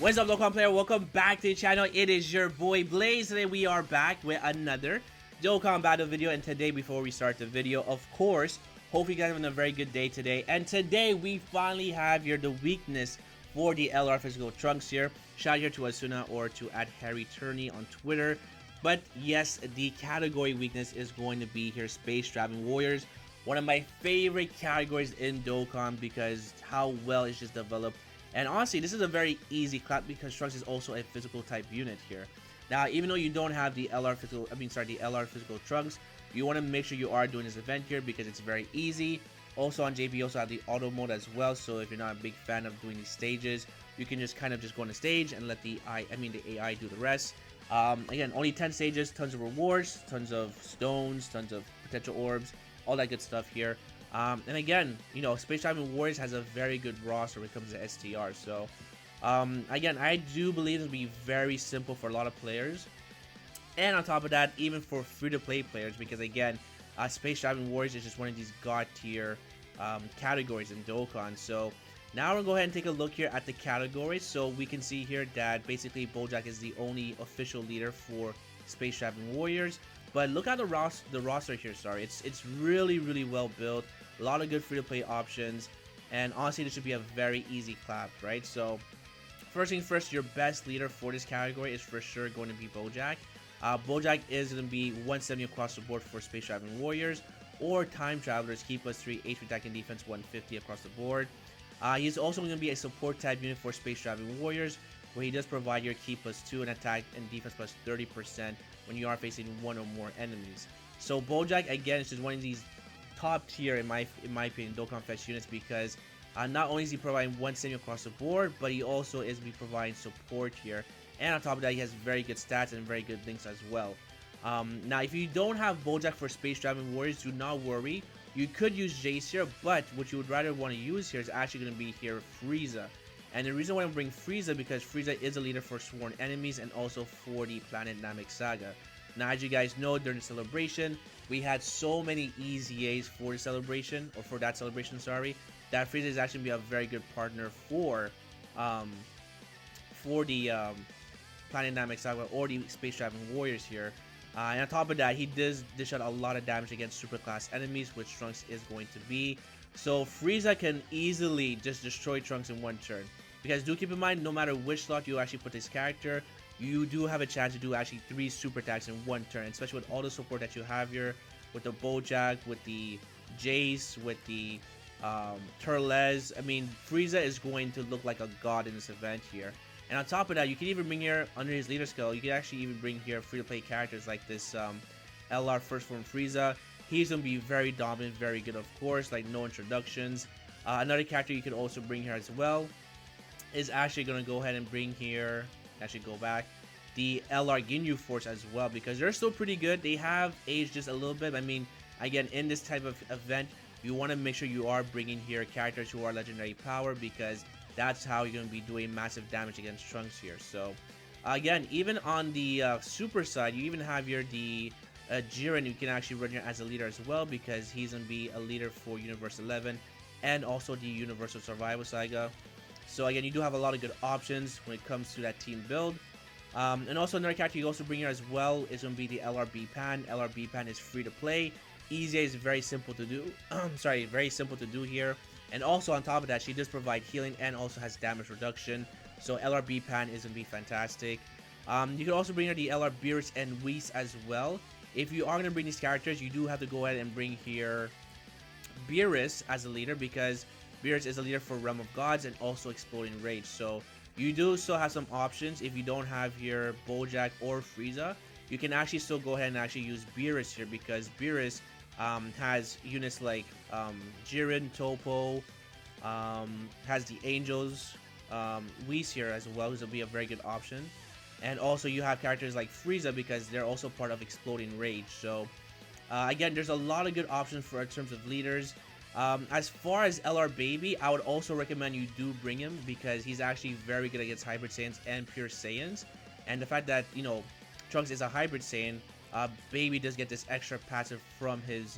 What's up, Dokkan player? Welcome back to the channel. It is your boy Blaze. Today we are back with another Dokkan battle video. And today, before we start the video, of course, hope you guys are having a very good day today. And today we finally have here the weakness for the LR physical trunks here. Shout out here to Asuna or to @HarryTurney on Twitter. But yes, the category weakness is going to be here Space Traveling Warriors. One of my favorite categories in Dokkan because how well it's just developed. And honestly, this is a very easy clap because Trunks is also a physical type unit here. Now, even though you don't have the LR physical Trunks, you want to make sure you are doing this event here because it's very easy. Also on JP, you also have the auto mode as well. So if you're not a big fan of doing these stages, you can just kind of just go on the stage and let the AI do the rest. Again, only 10 stages, tons of rewards, tons of stones, tons of potential orbs, all that good stuff here. And again, you know, Space Traveling Warriors has a very good roster when it comes to STR. So, again, I do believe it'll be very simple for a lot of players. And on top of that, even for free-to-play players, because again, Space Traveling Warriors is just one of these god tier categories in Dokkan. So now we'll go ahead and take a look here at the categories. So we can see here that basically Bojack is the only official leader for Space Traveling Warriors. But look at the roster here, sorry. It's really well built. A lot of good free-to-play options. And honestly, this should be a very easy clap, right? So, first thing first, your best leader for this category is for sure going to be Bojack. Bojack is going to be 170 across the board for Space Traveling Warriors. Or Time Travelers, Ki +3, HP attack and defense 150 across the board. He's also going to be a support type unit for Space Traveling Warriors, where he does provide your Ki +2 and attack and defense +30% when you are facing one or more enemies. So Bojack again is just one of these top tier in my opinion Dokkan Fest units because not only is he providing 170 across the board, but he also is providing support here. And on top of that, he has very good stats and very good links as well. Now, if you don't have Bojack for Space Traveling Warriors, do not worry. You could use Jace here, but what you would rather want to use here is actually going to be here Frieza. And the reason why I'm bringing Frieza because Frieza is a leader for sworn enemies and also for the Planet Namek Saga. Now, as you guys know, during the celebration, we had so many EZAs for the celebration, or for that celebration, sorry, that Frieza is actually going to be a very good partner for the Planet Namek Saga or the Space Traveling Warriors here. And on top of that, he does dish out a lot of damage against superclass enemies, which Trunks is going to be. So Frieza can easily just destroy Trunks in one turn. Because do keep in mind, no matter which slot you actually put this character, you do have a chance to do actually 3 super attacks in one turn, especially with all the support that you have here, with the Bojack, with the Jace, with the Turles. I mean, Frieza is going to look like a god in this event here. And on top of that, you can even bring here, under his leader skill, you can actually even bring here free-to-play characters like this LR First Form Frieza. He's going to be very dominant, very good, of course, like no introductions. Another character you can also bring here as well is actually going to go ahead and bring here, actually go back, the LR Ginyu Force as well, because they're still pretty good. They have aged just a little bit. I mean, again, in this type of event, you want to make sure you are bringing here characters who are legendary power because that's how you're going to be doing massive damage against Trunks here. So, again, even on the super side, you even have here the Jiren you can actually run here as a leader as well because he's going to be a leader for Universe 11 and also the Universal Survival Saga. So again, you do have a lot of good options when it comes to that team build. And also another character you also bring here as well is going to be the LRB Pan. LRB Pan is free to play. Easy is very simple to do. Sorry, very simple to do here. And also on top of that, she does provide healing and also has damage reduction. So LRB Pan is going to be fantastic. You can also bring here the LR Beerus and Whis as well. If you are going to bring these characters, you do have to go ahead and bring here Beerus as a leader because Beerus is a leader for Realm of Gods and also Exploding Rage. So you do still have some options. If you don't have here Bojack or Frieza, you can actually still go ahead and actually use Beerus here because Beerus has units like Jiren, Topo, has the Angels, Whis here as well, who's going to be a very good option. And also you have characters like Frieza because they're also part of Exploding Rage. So again, there's a lot of good options for in terms of leaders. As far as LR Baby, I would also recommend you do bring him because he's actually very good against Hybrid Saiyans and Pure Saiyans. And the fact that, you know, Trunks is a Hybrid Saiyan, Baby does get this extra passive from his,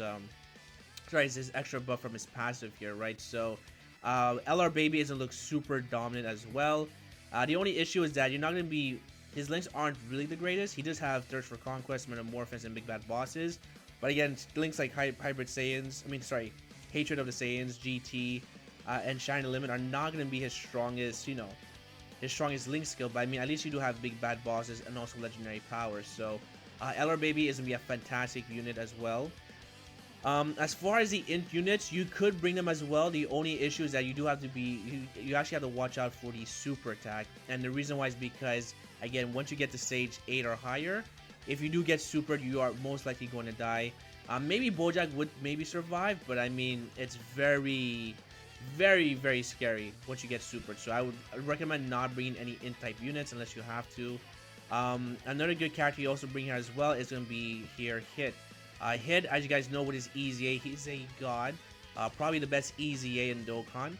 this extra buff from his passive here, right? So, LR Baby is going to look super dominant as well. The only issue is that you're not going to be... His links aren't really the greatest. He does have Thirst for Conquest, Metamorphosis, and Big Bad Bosses. But again, links like Hybrid Saiyans, Hatred of the Saiyans, GT, and Shine the Limit are not going to be his strongest, his strongest link skill. But I mean, at least you do have Big Bad Bosses and also Legendary Powers. So, LR Baby is going to be a fantastic unit as well. As far as the int units, you could bring them as well. The only issue is that you do have to be, you actually have to watch out for the super attack. And the reason why is because, again, once you get to stage 8 or higher, if you do get supered, you are most likely going to die. Maybe Bojack would maybe survive, but I mean, it's very, very, very scary once you get supered. So I would recommend not bringing any int type units unless you have to. Another good character you also bring here as well is going to be here Hit. Hit, as you guys know, with his EZA, he's a god. Probably the best EZA in Dokkan,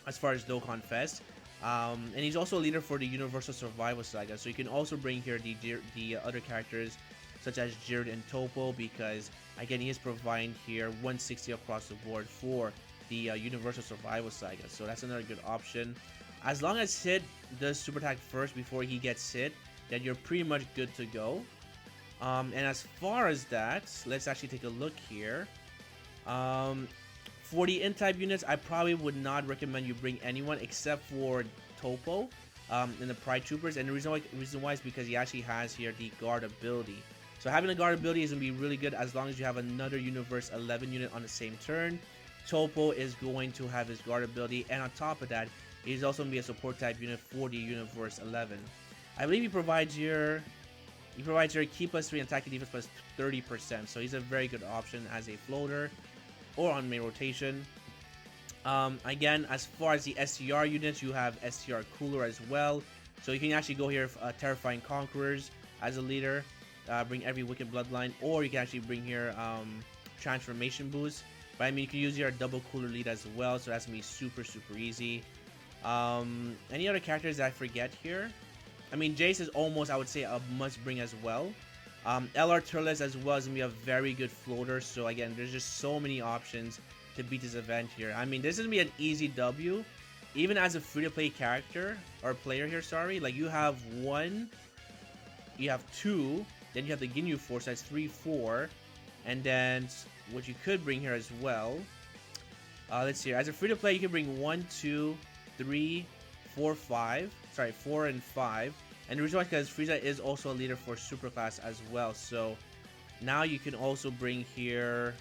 as far as Dokkan Fest. And he's also a leader for the Universal Survival Saga. So you can also bring here the other characters, such as Jiren and Topo, because, again, he is providing here 160 across the board for the Universal Survival Saga. So that's another good option. As long as Hit does super attack first before he gets hit, then you're pretty much good to go. And as far as that, let's actually take a look here. For the int-type units, I probably would not recommend you bring anyone except for Topo in the Pride Troopers. And the reason why is because he actually has here the guard ability. So having a guard ability is going to be really good as long as you have another Universe 11 unit on the same turn. Topo is going to have his guard ability, and on top of that, he's also going to be a support type unit for the Universe 11. I believe he provides your key plus 3 and attack and defense plus 30%. So he's a very good option as a floater or on main rotation. Again, as far as the STR units, you have STR Cooler as well. So you can actually go here Terrifying Conquerors as a leader. Bring every Wicked Bloodline, or you can actually bring here Transformation Boost. But I mean, you can use your double Cooler lead as well, so that's gonna be super, super easy. Any other characters that I forget here? I mean, Jace is almost, I would say, a must bring as well. LR Turles as well is gonna be a very good floater. So again, there's just so many options to beat this event here. I mean, this is gonna be an easy W. Even as a free-to-play character or player here, sorry, like you have 1, you have 2. Then you have the Ginyu Force, that's 3, 4. And then what you could bring here as well. Let's see. As a free-to-play, you can bring 1, 2, 3, 4, 5. Sorry, 4 and 5. And the reason why is because Frieza is also a leader for Superclass as well. So now you can also bring here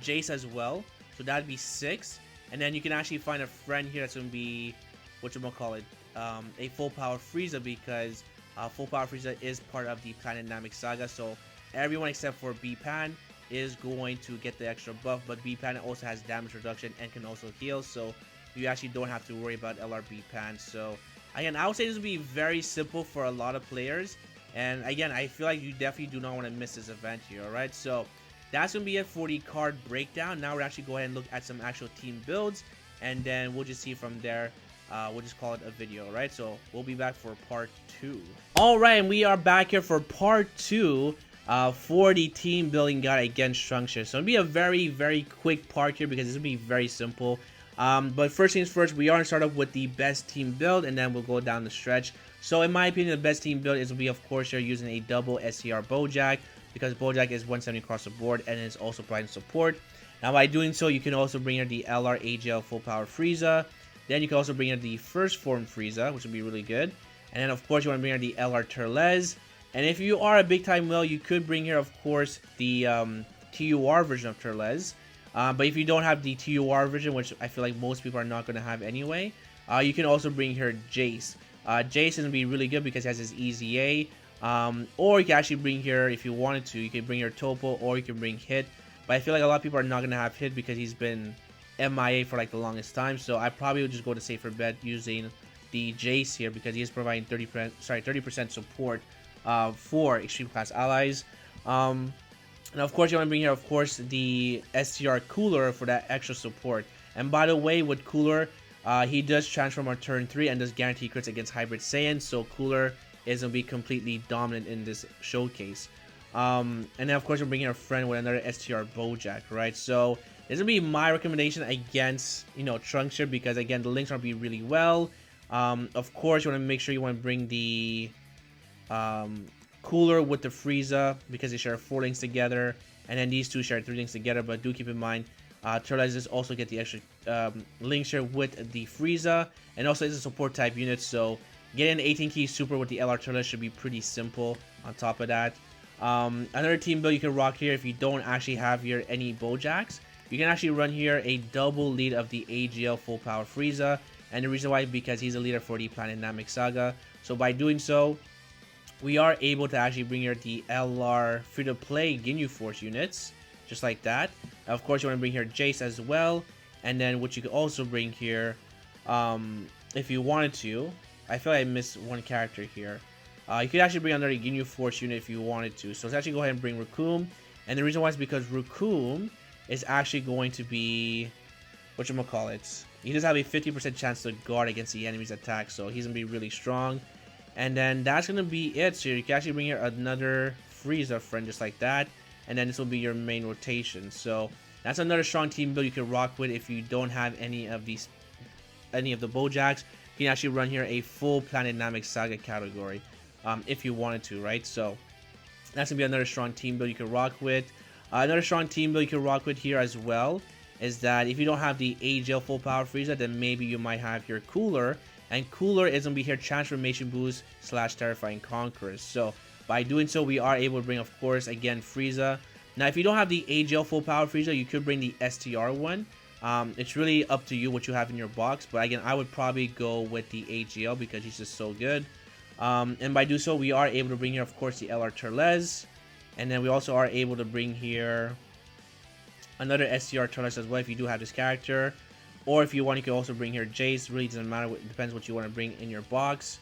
Jace as well. So that'd be 6. And then you can actually find a friend here that's going to be, whatchamacallit, a full power Frieza, because full power Frieza is part of the Planet Namek Saga. So everyone except for B-Pan is going to get the extra buff, but B-Pan also has damage reduction and can also heal. So you actually don't have to worry about LR B-Pan. So again, I would say this will be very simple for a lot of players. And again, I feel like you definitely do not want to miss this event here, alright? So that's going to be it for the card breakdown. Now we're actually go ahead and look at some actual team builds, and then we'll just see from there. We'll just call it a video, right? So we'll be back for part 2. Alright, and we are back here for part 2 for the team building guide against Structure. So it'll be a very, very quick part here because it's going to be very simple. But first things first, we are going to start off with the best team build, and then we'll go down the stretch. So in my opinion, the best team build is will be, of course, you're using a double SCR Bojack, because Bojack is 170 across the board and is also providing support. Now by doing so, you can also bring in the LR AGL full power Frieza. Then you can also bring in the first form Frieza, which would be really good. And then of course you want to bring in the LR Turles. And if you are a big time whale, you could bring here, of course, the TUR version of Turles. But if you don't have the TUR version, which I feel like most people are not going to have anyway, you can also bring here Jace. Jace is going to be really good because he has his EZA. Or you can actually bring here, if you wanted to, you can bring your Topo, or you can bring Hit. But I feel like a lot of people are not going to have Hit because he's been MIA for like the longest time. So I probably would just go to safer bet using the Jace here because he is providing 30% support for extreme class allies. And of course you want to bring here, of course, the STR Cooler for that extra support. And by the way, with Cooler, he does transform on turn 3 and does guarantee crits against Hybrid Saiyan. So Cooler is going to be completely dominant in this showcase. And then of course we're bringing a friend with another STR Bojack, right? So this will be my recommendation against, Trunkster, because again, the links are be really well. Of course, you want to make sure you want to bring the cooler with the Frieza because they share 4 links together, and then these two share 3 links together. But do keep in mind, Turles also get the extra link share with the Frieza, and also is a support type unit. So getting an 18 key super with the LR Turles should be pretty simple. On top of that, another team build you can rock here if you don't actually have here any Bojacks. You can actually run here a double lead of the AGL full power Frieza, and the reason why because he's a leader for the Planet Namek Saga. So by doing so, we are able to actually bring here the LR free-to-play Ginyu Force units, just like that. Now, of course, you want to bring here Jace as well, and then what you could also bring here, if you wanted to, I feel like I missed one character here. You could actually bring another Ginyu Force unit if you wanted to. So let's actually go ahead and bring Raccoon, and the reason why is because Raccoon is actually going to be, whatchamacallit, he does have a 50% chance to guard against the enemy's attack, so he's going to be really strong. And then that's going to be it. So you can actually bring here another Frieza friend just like that, and then this will be your main rotation. So that's another strong team build you can rock with if you don't have any of the Bojacks. You can actually run here a full Planet Namek Saga category if you wanted to, right? So that's going to be another strong team build you can rock with. Another strong team build you can rock with here as well is that if you don't have the AGL full power Frieza, then maybe you might have your Cooler, and Cooler is going to be here transformation boost / terrifying conquerors. So by doing so, we are able to bring, of course, again, Frieza. Now if you don't have the AGL full power Frieza, you could bring the STR one. It's really up to you what you have in your box, but again, I would probably go with the AGL because he's just so good. And by doing so, we are able to bring here, of course, the LR Turles, and then we also are able to bring here another STR Turles as well if you do have this character. Or if you want, you can also bring here Jace. Really doesn't matter. It depends what you want to bring in your box.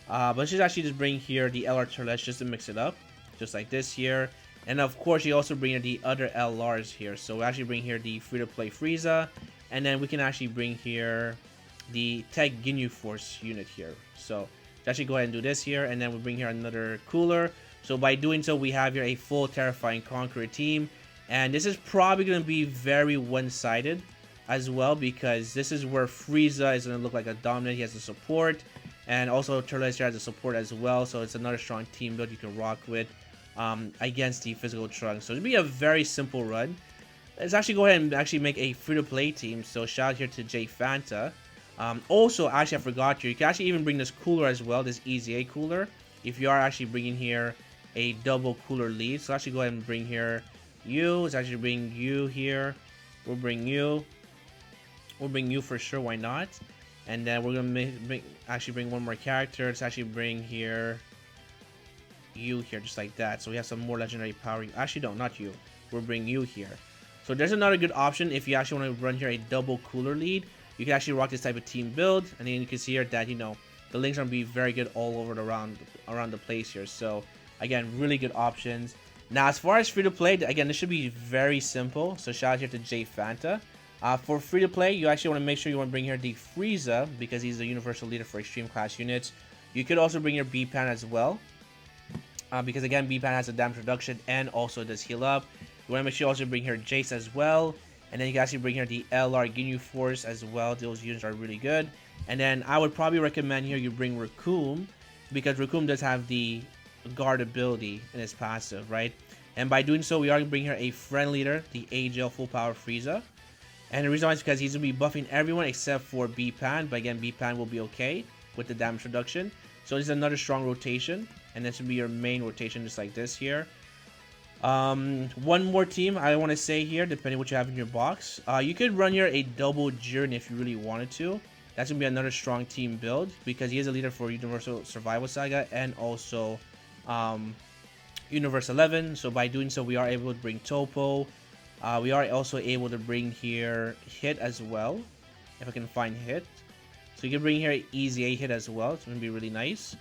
But let's just actually bring here the LR Turles just to mix it up, just like this here. And of course, you also bring here the other LRs here. So we actually bring here the free-to-play Frieza, and then we can actually bring here the Tech Ginyu Force unit here. So let's actually go ahead and do this here, and then we bring here another Cooler. So by doing so, we have here a full Terrifying Conqueror team, and this is probably going to be very one-sided as well, because this is where Frieza is going to look like a dominant. He has the support, and also Turles here has the support as well, so it's another strong team build you can rock with against the physical Trunks. So it'll be a very simple run. Let's actually go ahead and actually make a free-to-play team. So shout out here to J Fanta. Also, actually, I forgot you can actually even bring this Cooler as well, this EZA Cooler, if you are actually bringing here a double Cooler lead. So actually go ahead and bring here you. Let's actually bring you here. We'll bring you. We'll bring you for sure, why not? And then we're gonna actually bring one more character. Let's actually bring here you here, just like that. So we have some more legendary power. Actually, no, not you. We'll bring you here. So there's another good option if you actually want to run here a double Cooler lead. You can actually rock this type of team build, and then you can see here that, you know, the links are gonna be very good all over around the place here. So again, really good options. Now, as far as free to play, again, this should be very simple. So shout out here to J Fanta. For free to play, you actually want to make sure you want to bring here the Frieza because he's the universal leader for extreme class units. You could also bring your B-Pan as well, because again, B-Pan has a damage reduction and also does heal up. You want to make sure you also bring here Jace as well, and then you can actually bring here the LR Ginyu Force as well. Those units are really good. And then I would probably recommend here you bring Raccoon, because Raccoon does have the guard ability in his passive, right? And by doing so, we are going to bring here a friend leader, the AGL full power Frieza. And the reason why is because he's going to be buffing everyone except for B-Pan. But again, B-Pan will be okay with the damage reduction. So this is another strong rotation. And this will be your main rotation, just like this here. One more team I want to say here, depending what you have in your box. You could run here a double Jiren if you really wanted to. That's going to be another strong team build, because he is a leader for Universal Survival Saga and also Universe 11. So by doing so, we are able to bring Topo. We are also able to bring here Hit as well, if I can find Hit. So you can bring here Easy A Hit as well. It's going to be really nice.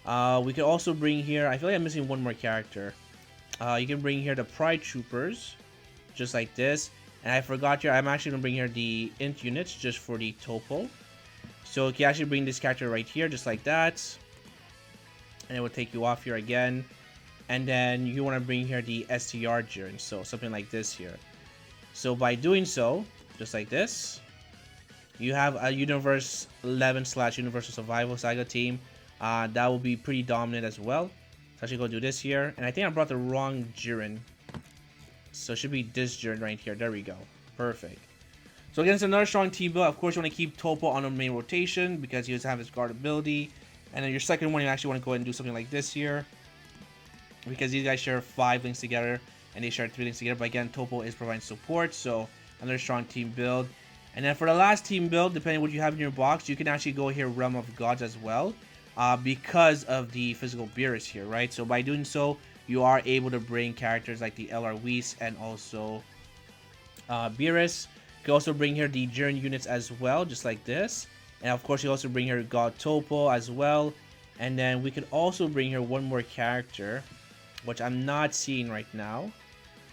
We could also bring here, I feel like I'm missing one more character. You can bring here the Pride Troopers, just like this. And I forgot here, I'm actually going to bring here the Int units just for the Topo. So you can actually bring this character right here, just like that. And it will take you off here again. And then you want to bring here the STR Jiren, so something like this here. So by doing so, just like this, you have a Universe 11 / Universal Survival Saga team. That will be pretty dominant as well. So actually go do this here. And I think I brought the wrong Jiren. So it should be this Jiren right here. There we go. Perfect. So against another strong team build, of course you want to keep Topo on the main rotation because he does have his guard ability. And then your second one, you actually want to go ahead and do something like this here. Because these guys share 5 links together and they share 3 links together. But again, Topo is providing support. So another strong team build. And then for the last team build, depending on what you have in your box, you can actually go here Realm of Gods as well. Because of the physical Beerus here, right? So by doing so, you are able to bring characters like the LR Whis and also Beerus. You can also bring here the Jiren units as well, just like this. And of course, you also bring here God Topo as well. And then we could also bring here one more character, which I'm not seeing right now.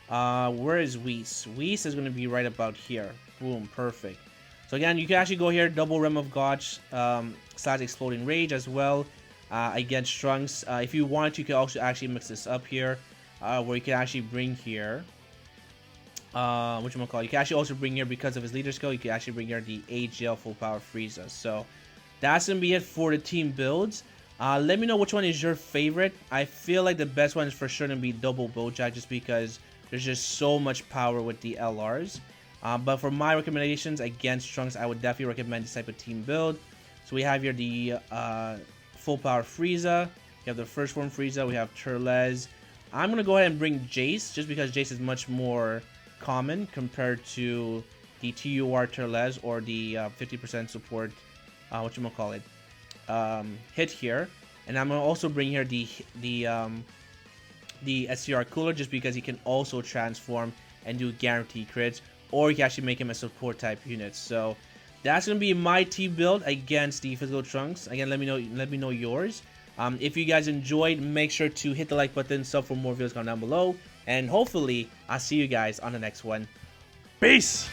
Where is Whis? Whis is going to be right about here. Boom, perfect. So again, you can actually go here, double Realm of Gods / Exploding Rage as well against Trunks. If you want to, you can also actually mix this up here, where you can actually bring here, you can actually also bring here, because of his leader skill, you can actually bring here the AGL Full Power Frieza. So that's going to be it for the team builds. Let me know which one is your favorite. I feel like the best one is for sure going to be double Bojack, just because there's just so much power with the LRs. But for my recommendations against Trunks, I would definitely recommend this type of team build. So we have here the Full Power Frieza. We have the First Form Frieza. We have Turles. I'm going to go ahead and bring Jace, just because Jace is much more common compared to the TUR Turles or the 50% support, hit here. And I'm going to also bring here the SCR Cooler, just because he can also transform and do guaranteed crits. Or you can actually make him a support type unit. So that's gonna be my team build against the physical Trunks. Again, let me know yours. If you guys enjoyed, make sure to hit the like button, sub for more videos down below, and hopefully I'll see you guys on the next one. Peace.